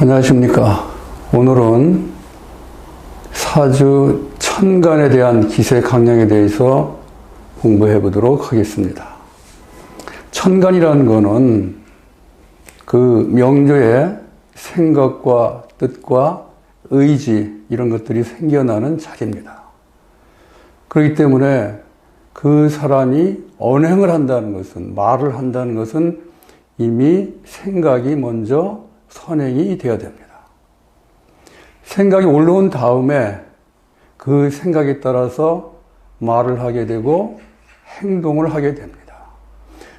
안녕하십니까. 오늘은 사주 천간에 대한 기세 강령에 대해서 공부해 보도록 하겠습니다. 천간이라는 것은 그 명조의 생각과 뜻과 의지 이런 것들이 생겨나는 자리입니다. 그렇기 때문에 그 사람이 언행을 한다는 것은, 말을 한다는 것은 이미 생각이 먼저 선행이 되어야 됩니다. 생각이 올라온 다음에 그 생각에 따라서 말을 하게 되고 행동을 하게 됩니다.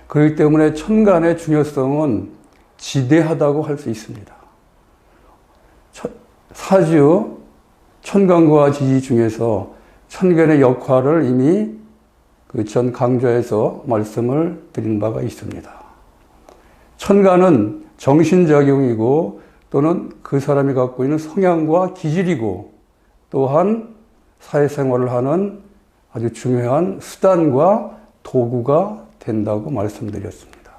그렇기 때문에 천간의 중요성은 지대하다고 할 수 있습니다. 사주 천간과 지지 중에서 천간의 역할을 이미 그 전 강좌에서 말씀을 드린 바가 있습니다. 천간은 정신작용이고 또는 그 사람이 갖고 있는 성향과 기질이고 또한 사회생활을 하는 아주 중요한 수단과 도구가 된다고 말씀드렸습니다.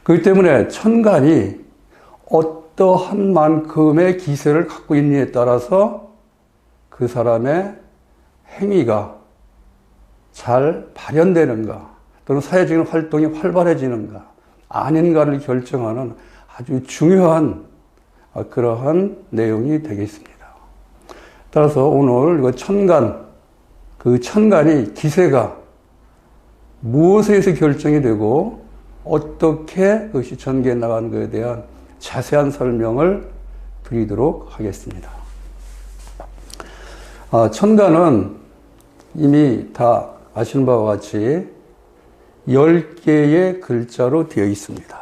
그렇기 때문에 천간이 어떠한 만큼의 기세를 갖고 있느냐에 따라서 그 사람의 행위가 잘 발현되는가 또는 사회적인 활동이 활발해지는가 아닌가를 결정하는 아주 중요한 그러한 내용이 되겠습니다. 따라서 오늘 그 천간, 그 천간이 기세가 무엇에 의해서 결정이 되고 어떻게 그것이 전개해 나가는 것에 대한 자세한 설명을 드리도록 하겠습니다. 천간은 이미 다 아시는 바와 같이 10개의 글자로 되어 있습니다.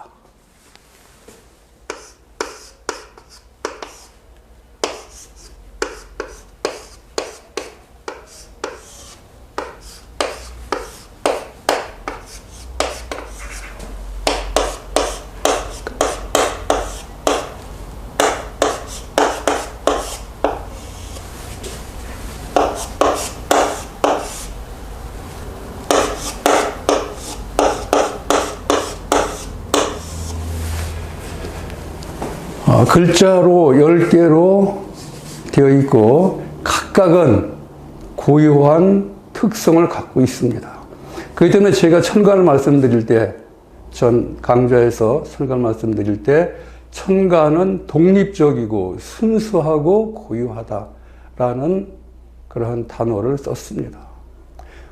글자로 10개로 되어 있고 각각은 고유한 특성을 갖고 있습니다. 그렇기 때문에 제가 천간을 말씀드릴 때, 전 강좌에서 천간을 말씀드릴 때 천간은 독립적이고 순수하고 고유하다라는 그러한 단어를 썼습니다.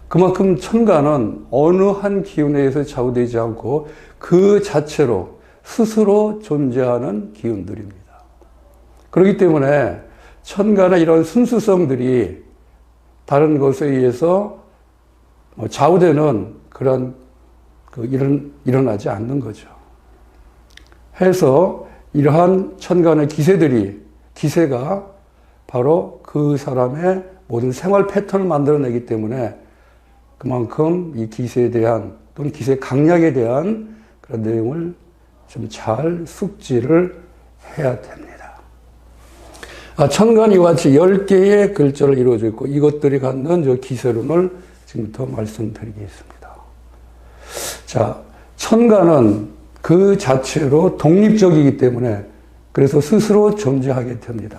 그만큼 천간은 어느 한 기운에 의해서 좌우되지 않고 그 자체로 스스로 존재하는 기운들입니다. 그렇기 때문에 천간의 이런 순수성들이 다른 것에 의해서 좌우되는 그런 일어나지 않는 거죠. 해서 이러한 천간의 기세가 바로 그 사람의 모든 생활 패턴을 만들어내기 때문에 그만큼 이 기세에 대한 또는 기세 강약에 대한 그런 내용을 좀 잘 숙지를 해야 됩니다. 천간이 이와 같이 10개의 글자를 이루어져 있고 이것들이 갖는 저 기세론을 지금부터 말씀드리겠습니다. 자, 천간은 그 자체로 독립적이기 때문에 그래서 스스로 존재하게 됩니다.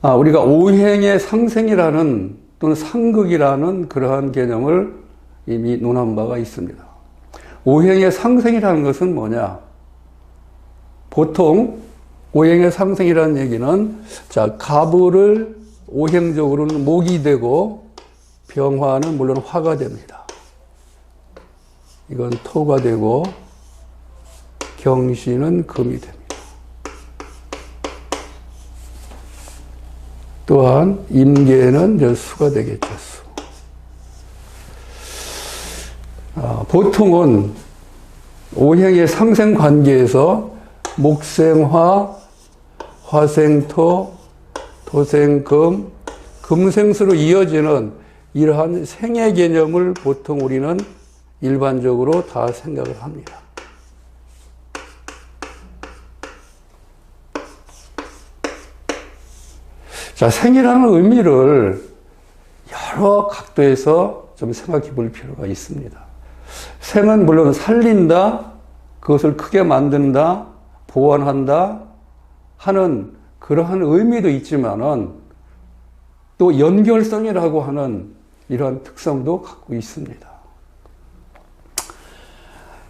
우리가 오행의 상생이라는 또는 상극이라는 그러한 개념을 이미 논한 바가 있습니다. 오행의 상생이라는 것은 뭐냐? 보통 오행의 상생이라는 얘기는 가부를 오행적으로는 목이 되고 병화는 물론 화가 됩니다. 이건 토가 되고 경신은 금이 됩니다. 또한 임계는 수가 되겠죠. 수. 보통은 오행의 상생 관계에서 목생화, 화생토, 토생금, 금생수로 이어지는 이러한 생의 개념을 보통 우리는 일반적으로 다 생각을 합니다. 자, 생이라는 의미를 여러 각도에서 좀 생각해 볼 필요가 있습니다. 생은 물론 살린다, 그것을 크게 만든다, 보완한다 하는 그러한 의미도 있지만은 또 연결성이라고 하는 이러한 특성도 갖고 있습니다.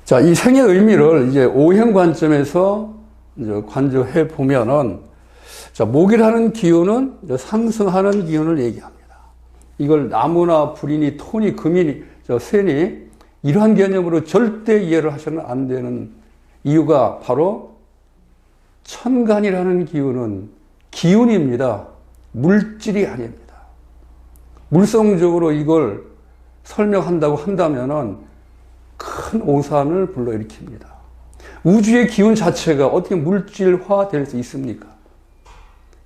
자, 이 생의 의미를 이제 오행 관점에서 이제 관조해 보면은, 자, 목이라는 기운은 상승하는 기운을 얘기합니다. 이걸 나무나 불이니 토니 금이니 쇠니 이러한 개념으로 절대 이해를 하셔는 안 되는 이유가 바로 천간이라는 기운은 기운입니다. 물질이 아닙니다. 물성적으로 이걸 설명한다고 한다면은 큰 오산을 불러일으킵니다. 우주의 기운 자체가 어떻게 물질화 될 수 있습니까?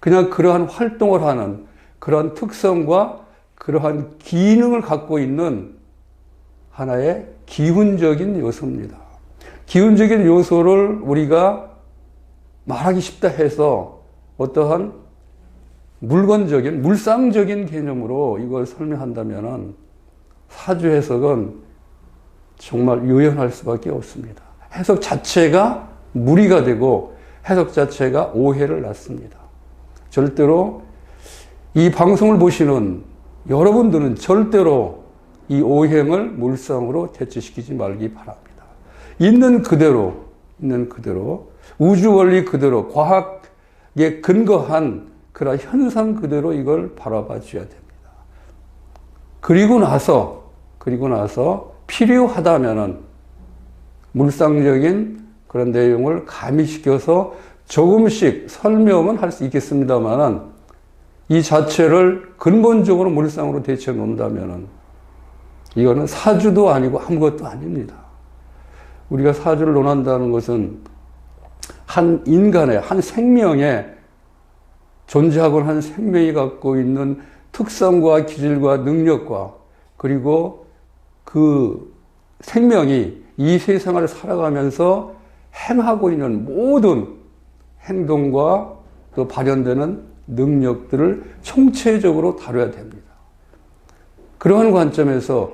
그냥 그러한 활동을 하는 그러한 특성과 그러한 기능을 갖고 있는 하나의 기운적인 요소입니다. 기운적인 요소를 우리가 말하기 쉽다 해서 어떠한 물건적인, 물상적인 개념으로 이걸 설명한다면 사주 해석은 정말 유연할 수밖에 없습니다. 해석 자체가 무리가 되고 해석 자체가 오해를 낳습니다. 절대로 이 방송을 보시는 여러분들은 절대로 이 오행을 물상으로 대체시키지 말기 바랍니다. 있는 그대로 우주 원리 그대로 과학에 근거한 그런 현상 그대로 이걸 바라봐 줘야 됩니다. 그리고 나서 필요하다면은 물상적인 그런 내용을 가미시켜서 조금씩 설명은 할 수 있겠습니다만은 이 자체를 근본적으로 물상으로 대체 놓는다면은 이거는 사주도 아니고 아무것도 아닙니다. 우리가 사주를 논한다는 것은 한 인간의, 한 생명의 존재하고는 한 생명이 갖고 있는 특성과 기질과 능력과 그리고 그 생명이 이 세상을 살아가면서 행하고 있는 모든 행동과 또 발현되는 능력들을 총체적으로 다뤄야 됩니다. 그러한 관점에서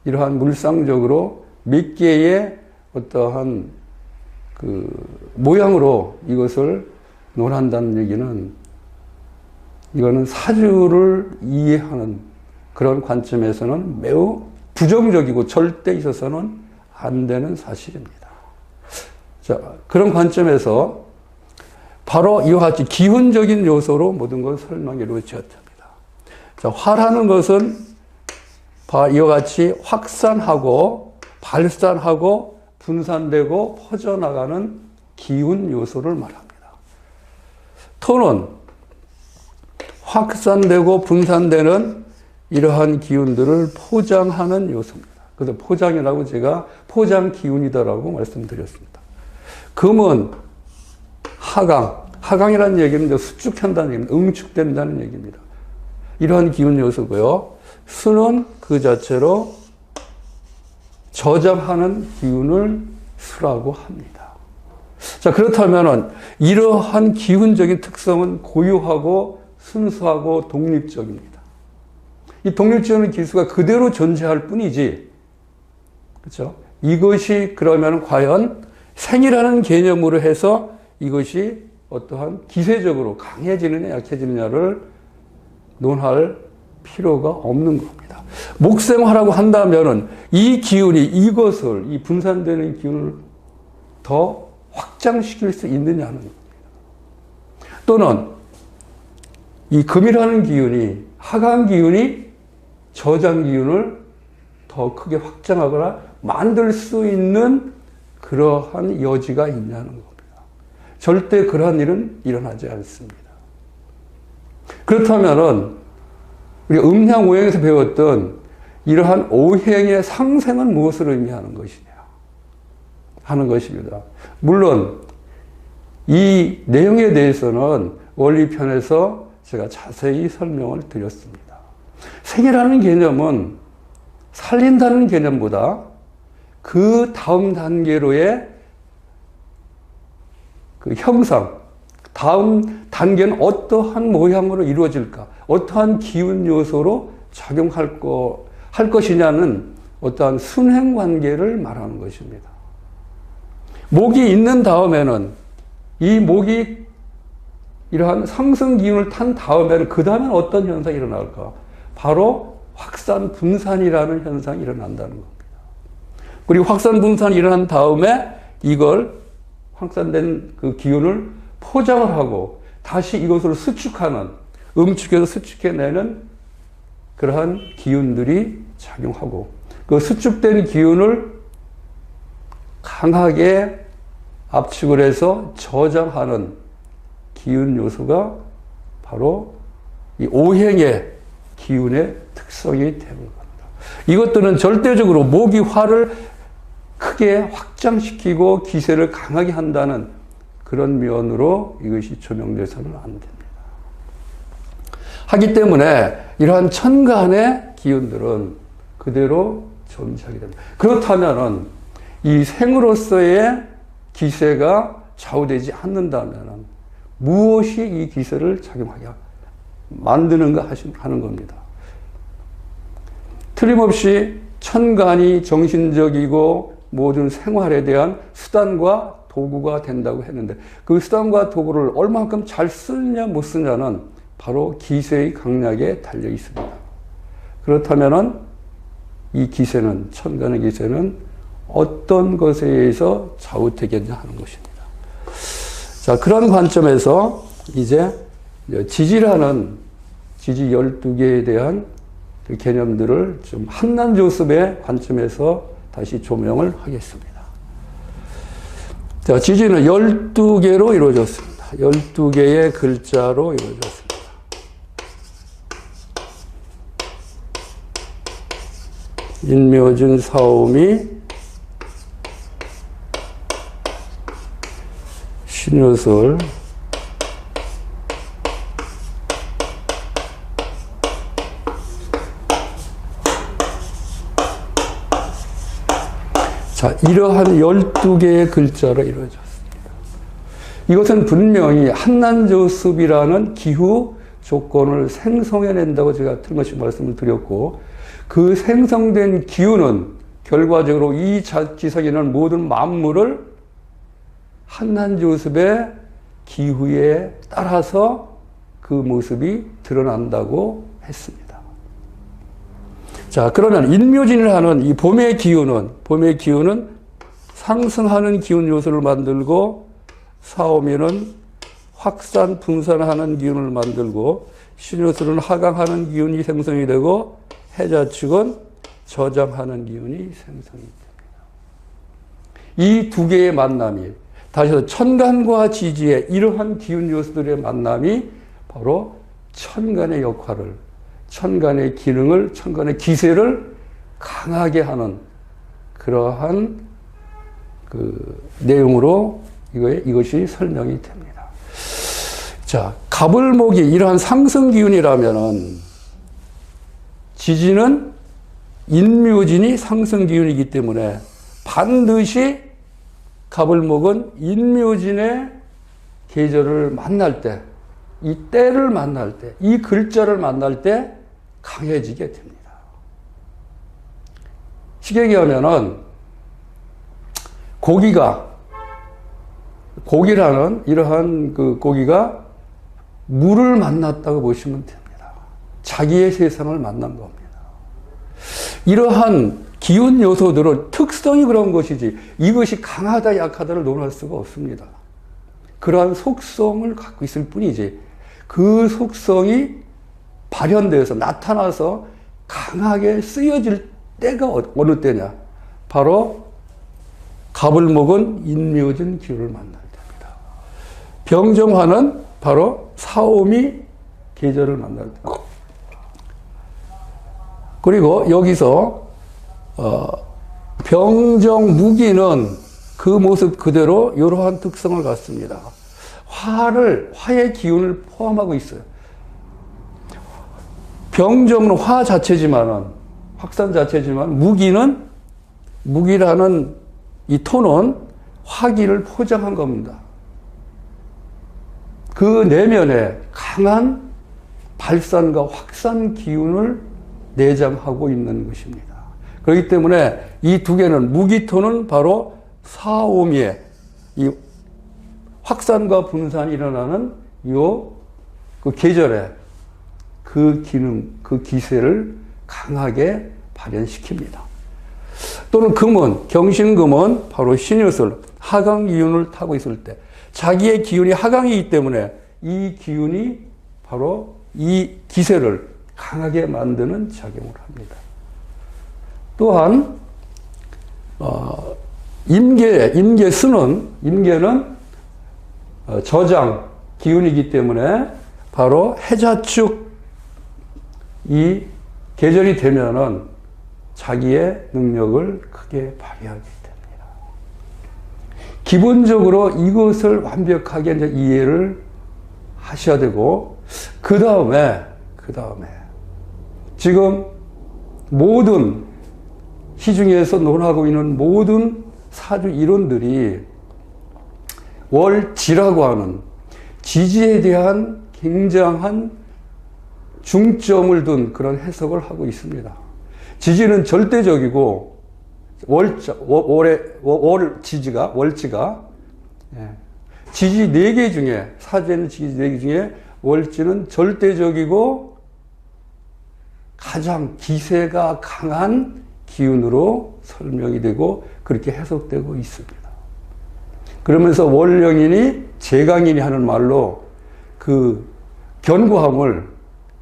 이러한 물상적으로 몇 개의 어떠한 그 모양으로 이것을 논한다는 얘기는 이거는 사주를 이해하는 그런 관점에서는 매우 부정적이고 절대 있어서는 안 되는 사실입니다. 자, 그런 관점에서 바로 이와 같이 기운적인 요소로 모든 걸 설명해 놓으셨답니다. 자, 화라는 것은 이와 같이 확산하고 발산하고 분산되고 퍼져나가는 기운 요소를 말합니다. 토는 확산되고 분산되는 이러한 기운들을 포장하는 요소입니다. 그래서 포장이라고 제가 포장 기운이다라고 말씀드렸습니다. 금은 하강이라는 얘기는 이제 수축한다는 얘기입니다. 응축된다는 얘기입니다. 이러한 기운 요소고요. 수는 그 자체로 저장하는 기운을 수라고 합니다. 자, 그렇다면은 이러한 기운적인 특성은 고유하고 순수하고 독립적입니다. 이 독립적인 기수가 그대로 존재할 뿐이지, 그렇죠? 이것이 그러면 과연 생이라는 개념으로 해서 이것이 어떠한 기세적으로 강해지느냐 약해지느냐를 논할 필요가 없는 겁니다. 목생화라고 한다면은 이 기운이 이것을, 이 분산되는 기운을 더 확장시킬 수 있느냐는 겁니다. 또는 이 금이라는 기운이, 하강 기운이 저장 기운을 더 크게 확장하거나 만들 수 있는 그러한 여지가 있냐는 겁니다. 절대 그러한 일은 일어나지 않습니다. 그렇다면은 우리 음양오행에서 배웠던 이러한 오행의 상생은 무엇을 의미하는 것이냐 하는 것입니다. 물론 이 내용에 대해서는 원리편에서 제가 자세히 설명을 드렸습니다. 생이라는 개념은 살린다는 개념보다 그 다음 단계로의 그 형상, 다음 단계는 어떠한 모양으로 이루어질까, 어떠한 기운 요소로 작용할 것이냐는 어떠한 순행 관계를 말하는 것입니다. 목이 있는 다음에는 이 목이 이러한 상승 기운을 탄 다음에는 그 다음엔 어떤 현상이 일어날까? 바로 확산 분산이라는 현상이 일어난다는 겁니다. 그리고 확산 분산이 일어난 다음에 이걸 확산된 그 기운을 포장을 하고 다시 이것을 수축하는, 응축해서 수축해내는 그러한 기운들이 작용하고, 그 수축된 기운을 강하게 압축을 해서 저장하는 기운 요소가 바로 이 오행의 기운의 특성이 되는 겁니다. 이것들은 절대적으로 목이 화를 크게 확장시키고 기세를 강하게 한다는 그런 면으로 이것이 조명돼서는 안 됩니다. 하기 때문에 이러한 천간의 기운들은 그대로 존재하게 됩니다. 그렇다면은 이 생으로서의 기세가 좌우되지 않는다면은 무엇이 이 기세를 작용하게 만드는가 하는 겁니다. 틀림없이 천간이 정신적이고 모든 생활에 대한 수단과 도구가 된다고 했는데, 그 수단과 도구를 얼마만큼 잘 쓰느냐 못 쓰느냐는 바로 기세의 강약에 달려 있습니다. 그렇다면은 이 기세는, 천간의 기세는 어떤 것에 의해서 좌우되겠냐 하는 것입니다. 자, 그런 관점에서 이제 지지라는 지지 12개에 대한 그 개념들을 좀 한난조습의 관점에서 다시 조명을 하겠습니다. 자, 지지는 12개로 이루어졌습니다. 12개의 글자로 이루어졌습니다. 인묘진, 사오미, 신유술, 자, 이러한 12개의 글자로 이루어졌습니다. 이것은 분명히 한난조습이라는 기후 조건을 생성해낸다고 제가 틀림없이 말씀을 드렸고, 그 생성된 기운은 결과적으로 이 지성에 있는 모든 만물을 한난조습의 기후에 따라서 그 모습이 드러난다고 했습니다. 자, 그러면 인묘진을 하는 이 봄의 기운은 상승하는 기운 요소를 만들고, 사오미는 확산, 분산하는 기운을 만들고, 신유술은 하강하는 기운이 생성이 되고, 해자축은 저장하는 기운이 생성이 됩니다. 이 두 개의 만남이, 다시 해서 천간과 지지의 이러한 기운 요소들의 만남이 바로 천간의 역할을, 천간의 기능을, 천간의 기세를 강하게 하는 그러한 그 내용으로 이것이 설명이 됩니다. 자, 갑을목이 이러한 상승 기운이라면은 지지는 인묘진이 상승 기운이기 때문에 반드시 갑을목은 인묘진의 계절을 만날 때, 이 때를 만날 때, 이 글자를 만날 때 강해지게 됩니다. 쉽게 얘기하면은 고기라는 이러한 그 고기가 물을 만났다고 보시면 됩니다. 자기의 세상을 만난 겁니다. 이러한 기운 요소들은 특성이 그런 것이지 이것이 강하다 약하다를 논할 수가 없습니다. 그러한 속성을 갖고 있을 뿐이지 그 속성이 발현되어서 나타나서 강하게 쓰여질 때가 어느 때냐? 바로 갑을목은 인묘진 기운을 만날 때입니다. 병정화는 바로 사오미 계절을 만날 때. 그리고 여기서 병정무기는 그 모습 그대로 이러한 특성을 갖습니다. 화의 기운을 포함하고 있어요. 병정은 화 자체지만은, 확산 자체지만, 무기라는 이 토는 화기를 포장한 겁니다. 그 내면에 강한 발산과 확산 기운을 내장하고 있는 것입니다. 그렇기 때문에 이 두 개는, 무기토는 바로 사오미의 이 확산과 분산이 일어나는 그 계절에 그 기능, 그 기세를 강하게 발현시킵니다. 또는 금은, 경신금은 바로 신유술, 하강 기운을 타고 있을 때 자기의 기운이 하강이기 때문에 이 기운이 바로 이 기세를 강하게 만드는 작용을 합니다. 또한 임계는 저장 기운이기 때문에 바로 해자축 이 계절이 되면은 자기의 능력을 크게 발휘하게 됩니다. 기본적으로 이것을 완벽하게 이제 이해를 하셔야 되고, 그 다음에 지금 모든 시중에서 논하고 있는 모든 사주 이론들이 월지라고 하는 지지에 대한 굉장한 중점을 둔 그런 해석을 하고 있습니다. 지지는 절대적이고 월지가 지지 4개 중에, 사주에는 지지 4개 중에 월지는 절대적이고 가장 기세가 강한 기운으로 설명이 되고 그렇게 해석되고 있습니다. 그러면서 월령인이 제강인이 하는 말로 그 견고함을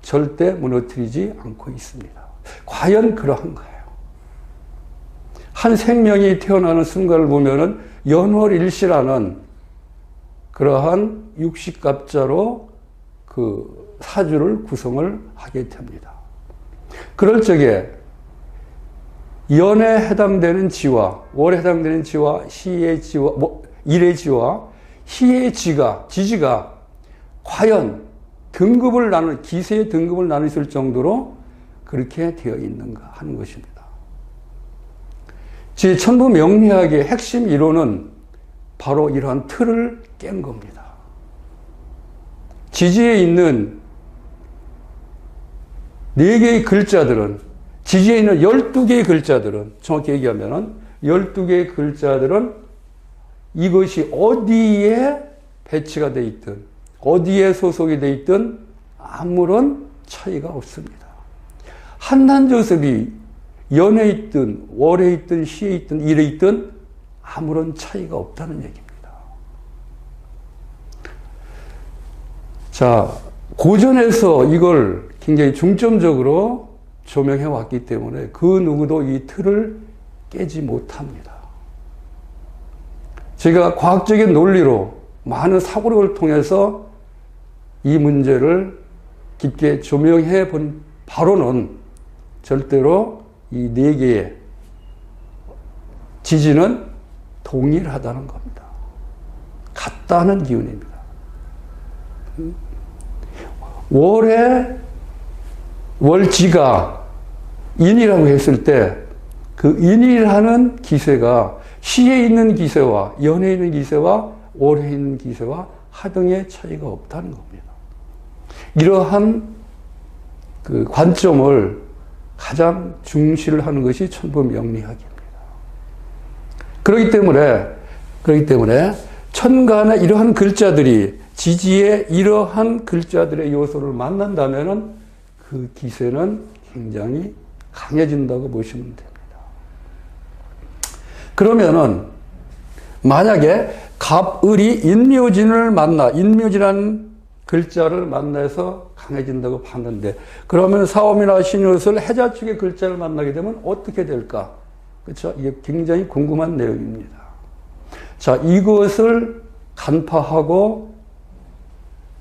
절대 무너뜨리지 않고 있습니다. 과연 그러한가요? 한 생명이 태어나는 순간을 보면은 연월일시라는 그러한 육식갑자로 그 사주를 구성을 하게 됩니다. 그럴 적에 연에 해당되는 지와, 월에 해당되는 지와, 시의 지와, 일의 지와, 희의 지지가 과연 기세의 등급을 나누실 정도로 그렇게 되어 있는가 하는 것입니다. 제 천부명리학의 핵심 이론은 바로 이러한 틀을 깬 겁니다. 지지에 있는 4개의 글자들은, 지지에 있는 12개의 글자들은, 정확히 얘기하면 12개의 글자들은 이것이 어디에 배치가 되어 있든, 어디에 소속이 되어 있든 아무런 차이가 없습니다. 한난조섭이 연에 있든, 월에 있든, 시에 있든, 일에 있든 아무런 차이가 없다는 얘기입니다. 자, 고전에서 이걸 굉장히 중점적으로 조명해 왔기 때문에 그 누구도 이 틀을 깨지 못합니다. 제가 과학적인 논리로 많은 사고력을 통해서 이 문제를 깊게 조명해 본 바로는 절대로 이 4개의 지지는 동일하다는 겁니다. 같다는 기운입니다. 월지가 인이라고 했을 때 그 인이라는 기세가 시에 있는 기세와 연에 있는 기세와 월에 있는 기세와 하등의 차이가 없다는 겁니다. 이러한 그 관점을 가장 중시를 하는 것이 천부명리학입니다. 그렇기 때문에 천간의 이러한 글자들이 지지의 이러한 글자들의 요소를 만난다면은 그 기세는 굉장히 강해진다고 보시면 됩니다. 그러면은 만약에 갑을이 인묘지라는 글자를 만나서 강해진다고 봤는데, 그러면 사오미나 신유술 해자축의 글자를 만나게 되면 어떻게 될까? 그렇죠? 이게 굉장히 궁금한 내용입니다. 자, 이것을 간파하고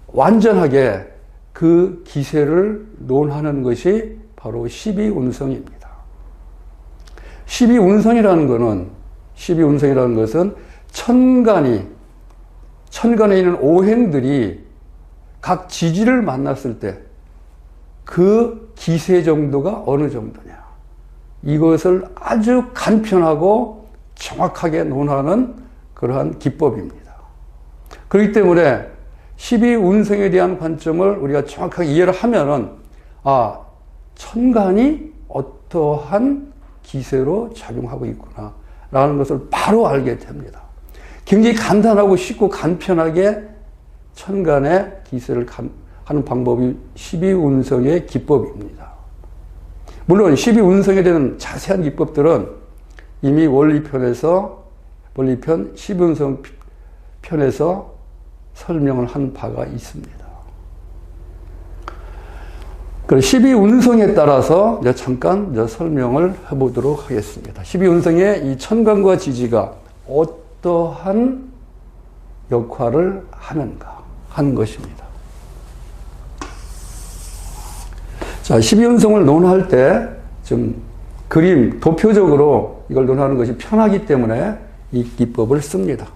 완전하게 그 기세를 논하는 것이 바로 12운성입니다. 12운성이라는 것은 천간에 있는 오행들이 각 지지를 만났을 때 그 기세 정도가 어느 정도냐, 이것을 아주 간편하고 정확하게 논하는 그러한 기법입니다. 그렇기 때문에 12운성에 대한 관점을 우리가 정확하게 이해를 하면은, 천간이 어떠한 기세로 작용하고 있구나 라는 것을 바로 알게 됩니다. 굉장히 간단하고 쉽고 간편하게 천간의 기세를 하는 방법이 12운성의 기법입니다. 물론 12운성에 대한 자세한 기법들은 이미 원리편 12운성 편에서 설명을 한 바가 있습니다. 그럼 12운성에 따라서 잠깐 설명을 해보도록 하겠습니다. 12운성의 이 천간과 지지가 어떠한 역할을 하는가 하는 것입니다. 자, 12운성을 논할 때 좀 그림, 도표적으로 이걸 논하는 것이 편하기 때문에 이 기법을 씁니다.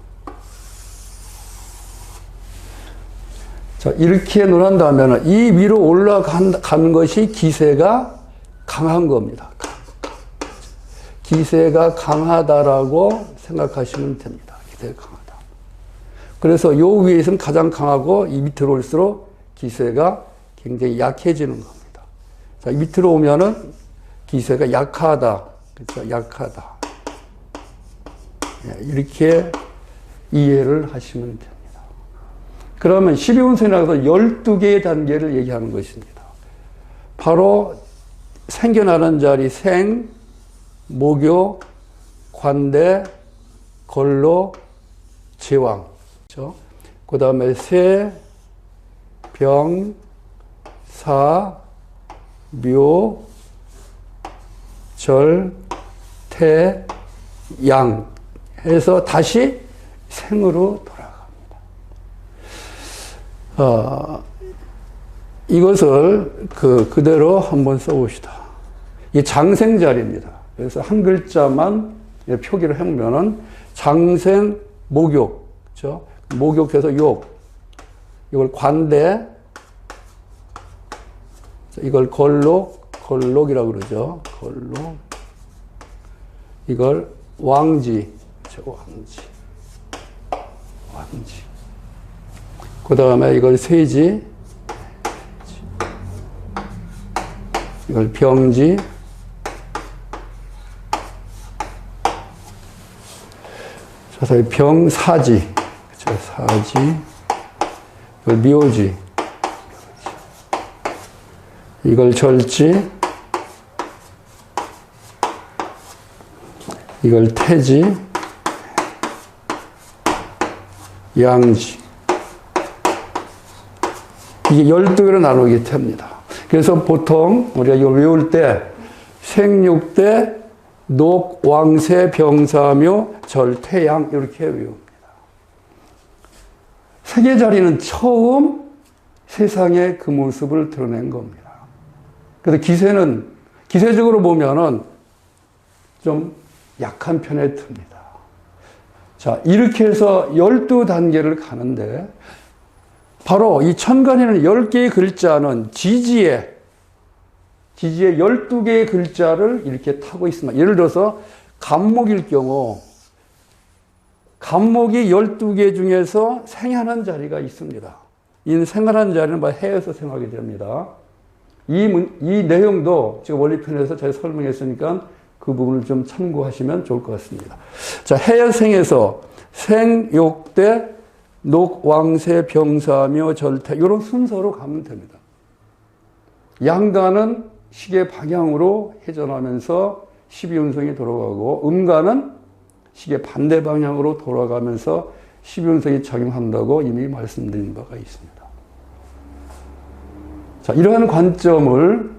자, 이렇게 논한다면 이 위로 올라간 것이 기세가 강한 겁니다. 기세가 강하다라고 생각하시면 됩니다. 기세가 강하다. 그래서 요 위에 있으면 가장 강하고 이 밑으로 올수록 기세가 굉장히 약해지는 겁니다. 자, 이 밑으로 오면은 기세가 약하다. 그렇죠? 약하다. 이렇게 이해를 하시면 됩니다. 그러면 12운성에 나가서 12개의 단계를 얘기하는 것입니다. 바로 생겨나는 자리 생, 목욕, 관대, 걸로, 제왕. 그렇죠? 그 다음에 세, 병, 사, 묘, 절, 태, 양 해서 다시 생으로 이것을 그대로 한번 써봅시다. 이 장생자리입니다. 그래서 한 글자만 표기를 해보면은 장생, 목욕, 그렇죠? 목욕해서 욕, 이걸 관대, 이걸 걸록이라고 그러죠. 걸록, 이걸 왕지, 그렇죠? 왕지. 그 다음에 이걸 세지, 이걸 병지, 그래서 병사지, 그렇죠? 사지, 이걸 묘지, 이걸 절지, 이걸 태지, 양지. 이게 12개로 나누게 됩니다. 그래서 보통 우리가 이거 외울 때 생육대, 녹, 왕세, 병사묘, 절, 태양 이렇게 외웁니다. 세계 자리는 처음 세상의 그 모습을 드러낸 겁니다. 그래서 기세는 기세적으로 보면은 좀 약한 편에 듭니다. 자, 이렇게 해서 12단계를 가는데 바로 이 천간에는 10개의 글자는 지지에 12개의 글자를 이렇게 타고 있습니다. 예를 들어서 간목일 경우 간목이 12개 중에서 생하는 자리가 있습니다. 이 생하는 자리는 해에서 생하게 됩니다. 이 내용도 제가 원리편에서 제가 설명했으니까 그 부분을 좀 참고하시면 좋을 것 같습니다. 자, 해여생에서 생, 욕대, 녹, 왕세, 병사묘, 절태 이런 순서로 가면 됩니다. 양간은 시계 방향으로 회전하면서 12운성이 돌아가고 음간은 시계 반대 방향으로 돌아가면서 12운성이 작용한다고 이미 말씀드린 바가 있습니다. 자, 이러한 관점을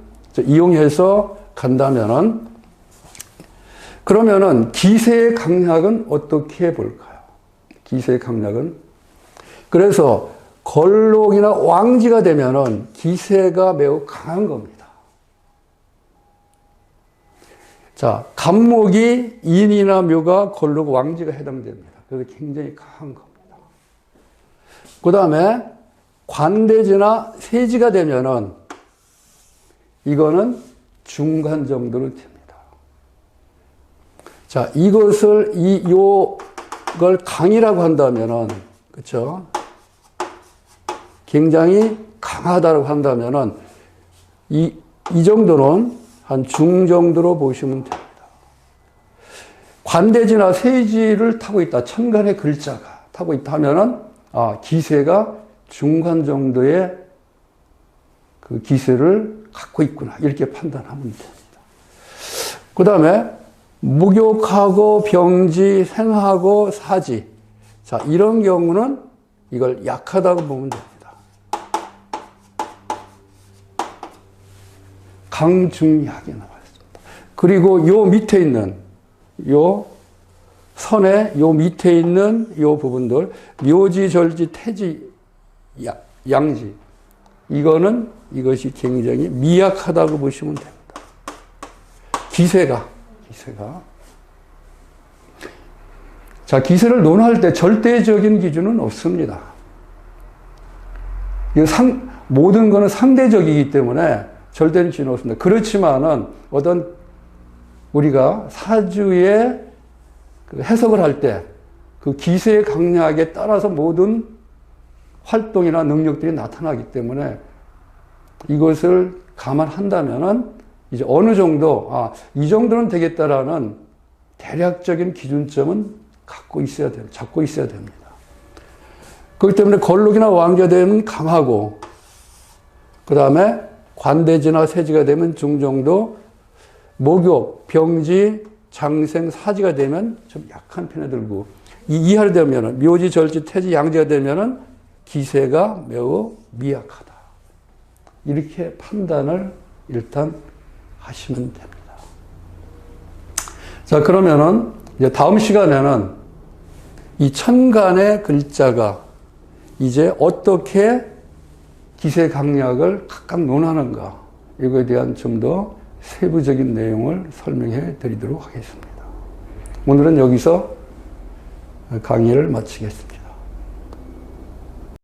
이용해서 간다면은 그러면은 기세의 강약은 어떻게 볼까요? 기세의 강약은 그래서 걸록이나 왕지가 되면은 기세가 매우 강한 겁니다. 자, 간목이 인이나 묘가 걸록 왕지가 해당됩니다. 그래서 굉장히 강한 겁니다. 그 다음에 관대지나 세지가 되면은 이거는 중간 정도로 됩니다. 자, 이걸 강이라고 한다면은, 그쵸? 굉장히 강하다고 한다면은, 이 정도는 한 중 정도로 보시면 됩니다. 관대지나 세지를 타고 있다. 천간의 글자가 타고 있다 하면은, 기세가 중간 정도의 그 기세를 갖고 있구나. 이렇게 판단하면 됩니다. 그 다음에, 목욕하고 병지, 생하고 사지. 자, 이런 경우는 이걸 약하다고 보면 됩니다. 강중약에 나와 있습니다. 그리고 요 밑에 있는, 요 선의 요 밑에 있는 요 부분들, 묘지, 절지, 태지, 양지. 이것이 굉장히 미약하다고 보시면 됩니다. 기세가. 자, 기세를 논할 때 절대적인 기준은 없습니다. 모든 것은 상대적이기 때문에 절대적인 기준은 없습니다. 그렇지만은 어떤 우리가 사주의 해석을 할 때 그 기세의 강약에 따라서 모든 활동이나 능력들이 나타나기 때문에 이것을 감안한다면은 이제 어느 정도, 이 정도는 되겠다라는 대략적인 기준점은 잡고 있어야 됩니다. 그렇기 때문에 걸록이나 왕자 되면 강하고, 그 다음에 관대지나 세지가 되면 중정도, 목욕, 병지, 장생, 사지가 되면 좀 약한 편에 들고, 이하로 되면은, 묘지, 절지, 태지, 양지가 되면은 기세가 매우 미약하다. 이렇게 판단을 일단 하시면 됩니다. 자, 그러면은 이제 다음 시간에는 이 천간의 글자가 이제 어떻게 기세 강약을 각각 논하는가, 이거에 대한 좀 더 세부적인 내용을 설명해 드리도록 하겠습니다. 오늘은 여기서 강의를 마치겠습니다.